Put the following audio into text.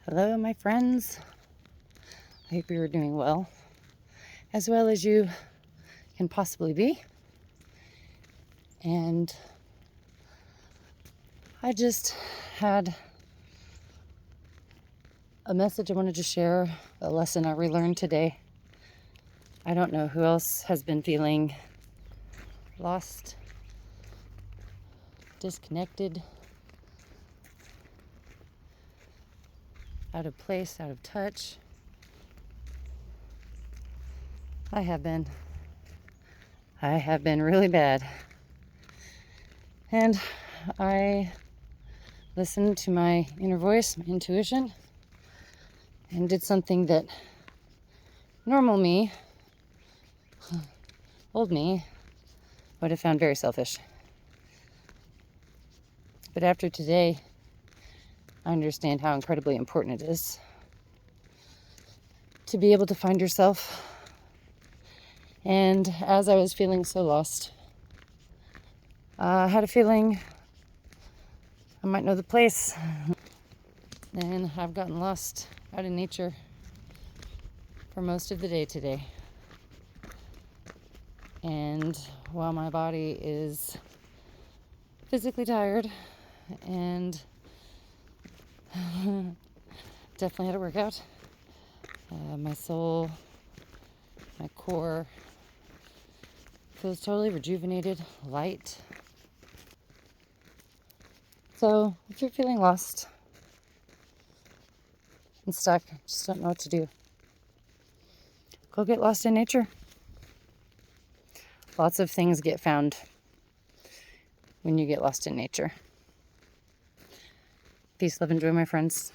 Hello, my friends. I hope you're doing well as you can possibly be. And I just had a message I wanted to share, a lesson I relearned today. I don't know who else has been feeling lost, disconnected, out of place, out of touch. I have been really bad. And I listened to my inner voice, my intuition, and did something that normal me, old me, would have found very selfish. But after today, I understand how incredibly important it is to be able to find yourself. And as I was feeling so lost, I had a feeling I might know the place. And I've gotten lost out in nature for most of the day today. And while my body is physically tired and definitely had a workout, my soul, my core feels totally rejuvenated, light. So if you're feeling lost and stuck, just don't know what to do, go get lost in nature. Lots of things get found when you get lost in nature. Peace, love, and joy, my friends.